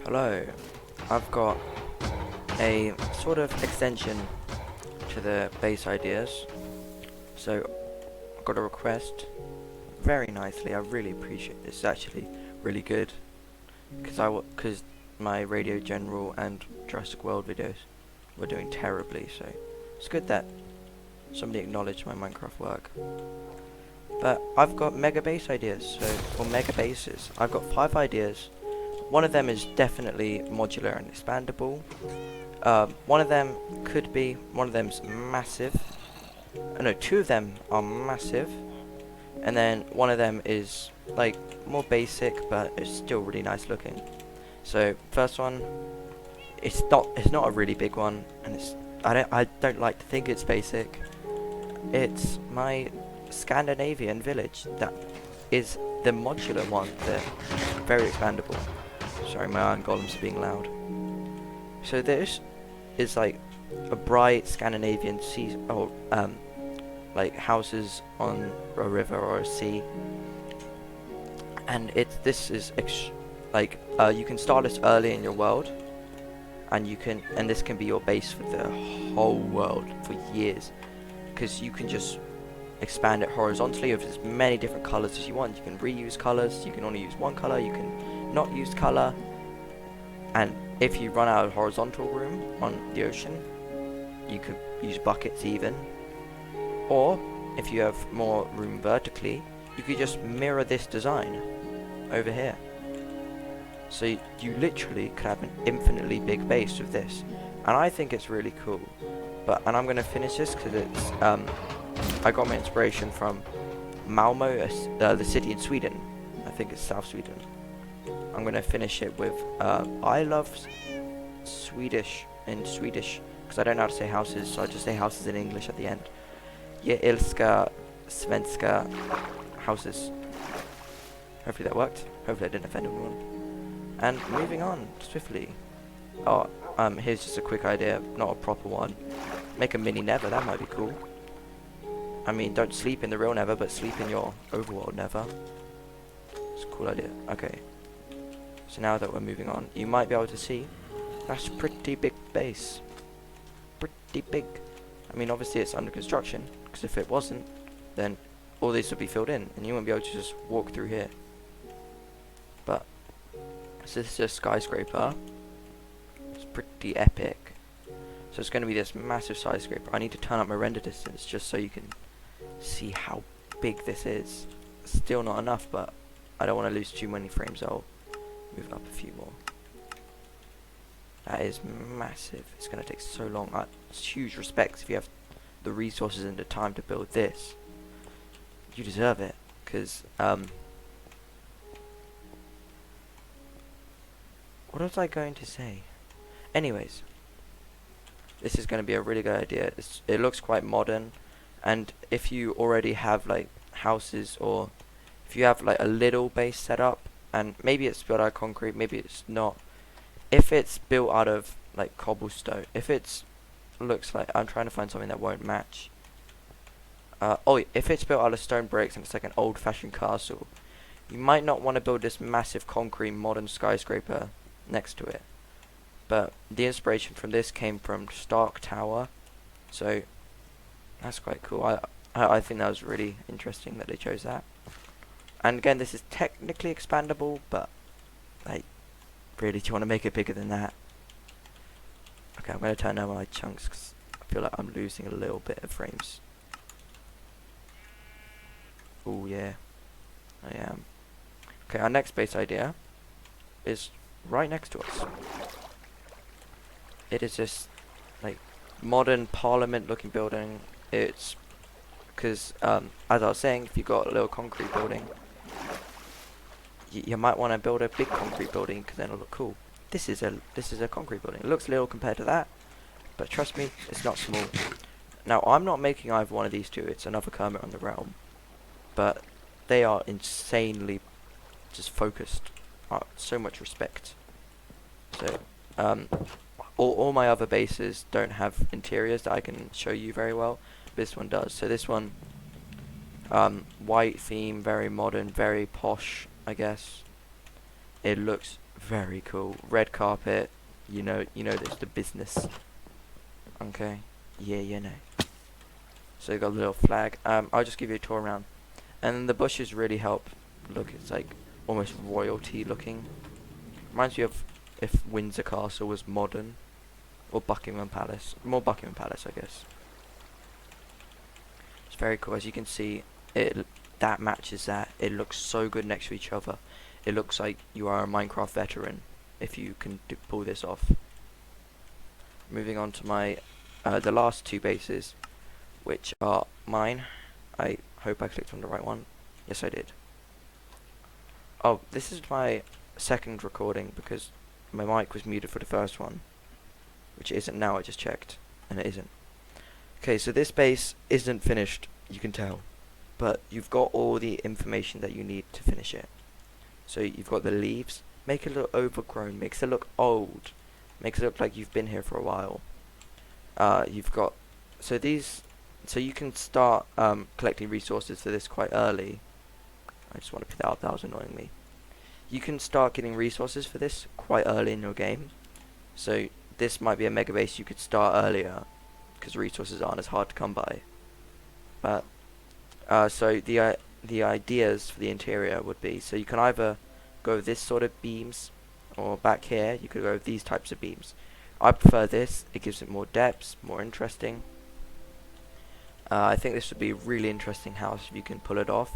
Hello, I've got a sort of extension to the base ideas. So I've got a request very nicely. I really appreciate this. It's actually really good because my Radio General and Jurassic World videos were doing terribly. So it's good that somebody acknowledged my Minecraft work. But I've got mega base ideas, or mega bases. I've got 5 ideas. One of them is definitely modular and expandable. One of them could be, one of them's massive. No, 2 of them are massive. And then one of them is like more basic, but it's still really nice looking. So first one, it's not a really big one, and I don't like to think it's basic. It's my Scandinavian village that is the modular one, the very expandable. Sorry, my iron golems are being loud. So this is like a bright Scandinavian like houses on a river or a sea, and this is you can start this early in your world, and this can be your base for the whole world for years, because you can just expand it horizontally with as many different colors as you want. You can reuse colors, you can only use one color, you can not use color, and if you run out of horizontal room on the ocean, you could use buckets even. Or if you have more room vertically, you could just mirror this design over here. So you literally could have an infinitely big base with this, and I think it's really cool. And I'm gonna finish this because it's I got my inspiration from Malmo, the city in Sweden. I think it's South Sweden. I'm gonna finish it with I love Swedish in Swedish because I don't know how to say houses, so I just say houses in English at the end. Jag älskar svenska houses. Hopefully that worked. Hopefully I didn't offend anyone. And moving on swiftly. Here's just a quick idea, not a proper one. Make a mini nether, that might be cool. I mean, don't sleep in the real nether, but sleep in your overworld nether. It's a cool idea. Okay. So now that we're moving on, you might be able to see that's a pretty big base. Pretty big. I mean, obviously it's under construction, because if it wasn't, then all this would be filled in, and you wouldn't be able to just walk through here. But, so this is a skyscraper. It's pretty epic. So it's going to be this massive skyscraper. I need to turn up my render distance just so you can see how big this is. Still not enough, but I don't want to lose too many frames. I'll move up a few more. That is massive. It's going to take so long. It's huge respect if you have the resources and the time to build this. You deserve it, because what was I going to say? Anyways, this is going to be a really good idea. It looks quite modern, and if you already have like houses, or if you have like a little base set up, and maybe it's built out of concrete, maybe it's not. If it's built out of like cobblestone, if it's looks like, I'm trying to find something that won't match. If it's built out of stone bricks and it's like an old-fashioned castle, you might not want to build this massive concrete modern skyscraper next to it. But the inspiration from this came from Stark Tower, so that's quite cool. I think that was really interesting that they chose that. And again, this is technically expandable, but like, really, do you want to make it bigger than that? Okay, I'm going to turn down my chunks because I feel like I'm losing a little bit of frames. Oh yeah, I am. Okay, our next base idea is right next to us. It is this like modern parliament looking building. It's because as I was saying, if you got a little concrete building, you might want to build a big concrete building because then it'll look cool. This is a concrete building. It looks little compared to that, but trust me, it's not small. Now, I'm not making either one of these two. It's another Kermit on the Realm, but they are insanely just focused. So much respect. So, all my other bases don't have interiors that I can show you very well. This one does. So this one, white theme, very modern, very posh, I guess. It looks Very cool. Red carpet. You know there's the business. Okay. Yeah, you know. So you got a little flag. I'll just give you a tour around. And the bushes really help. Look, it's like almost royalty looking. Reminds me of if Windsor Castle was modern. Or Buckingham Palace. More Buckingham Palace, I guess. It's very cool. As you can see, that matches that. It looks so good next to each other. It looks like you are a Minecraft veteran if you can pull this off. Moving on to my the last two bases, which are mine. I hope I clicked on the right one. Yes, I did. Oh, this is my second recording because my mic was muted for the first one, which it isn't now. I just checked, and it isn't. Okay, so this base isn't finished, you can tell, but you've got all the information that you need to finish it. So you've got the leaves, make it look overgrown, makes it look old, makes it look like you've been here for a while. You've got, so you can start collecting resources for this quite early. I just want to pick that up, that was annoying me. You can start getting resources for this quite early in your game. So this might be a mega base you could start earlier, because resources aren't as hard to come by. But so the ideas for the interior would be, so you can either go with this sort of beams, or back here you could go with these types of beams. I prefer this. It gives it more depth, more interesting. I think this would be a really interesting house if you can pull it off.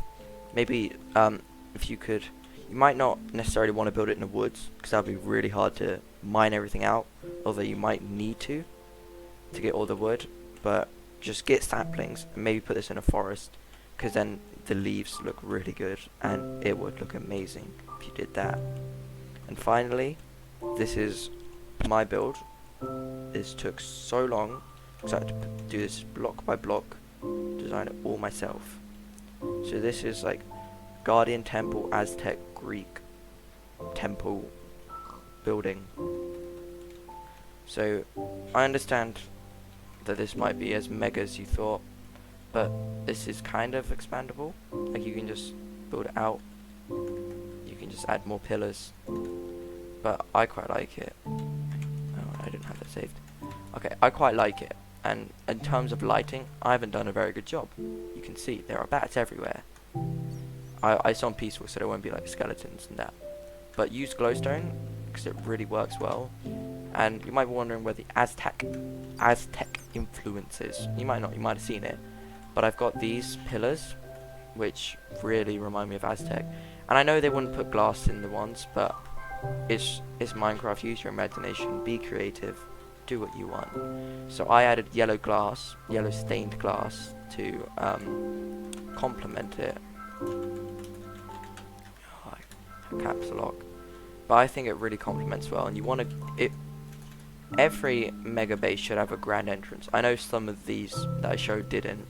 Maybe if you could, you might not necessarily want to build it in the woods, because that would be really hard to mine everything out, although you might need to get all the wood. But just get saplings and maybe put this in a forest, because then the leaves look really good and it would look amazing if you did that. And finally, this is my build. This took so long because I had to do this block by block, design it all myself. So this is like Guardian Temple, Aztec, Greek temple building. So I understand that this might be as mega as you thought, but this is kind of expandable. Like you can just build it out, you can just add more pillars, but I quite like it. Oh, I didn't have that saved. Okay, I quite like it, and in terms of lighting, I haven't done a very good job. You can see there are bats everywhere. I saw on peaceful so there won't be like skeletons and that, but use glowstone because it really works well. And you might be wondering where the Aztec influence is. You might not, you might have seen it, but I've got these pillars which really remind me of Aztec. And I know they wouldn't put glass in the ones, but it's Minecraft. Use your imagination, be creative, do what you want. So I added yellow glass, yellow stained glass to complement it. Caps lock. But I think it really complements well, and you want to. Every mega base should have a grand entrance. I know some of these that I showed didn't,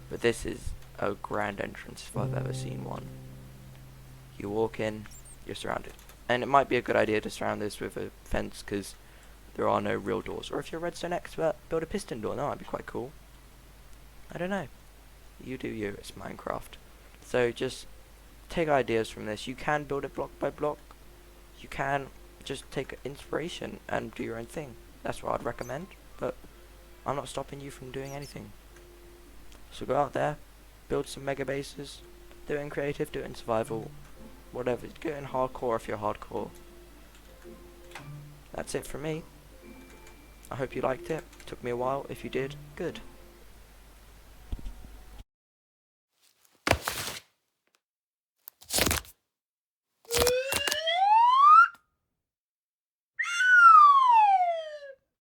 but this is a grand entrance if I've ever seen one. You walk in, you're surrounded. And it might be a good idea to surround this with a fence because there are no real doors. Or if you're a redstone expert, build a piston door. That might be quite cool. I don't know. You do you, it's Minecraft. So just take ideas from this. You can build it block by block. You can just take inspiration and do your own thing. That's what I'd recommend, but I'm not stopping you from doing anything. So go out there, build some mega bases, do it in creative, do it in survival, whatever. Go in hardcore if you're hardcore. That's it from me. I hope you liked it. Took me a while. If you did, good.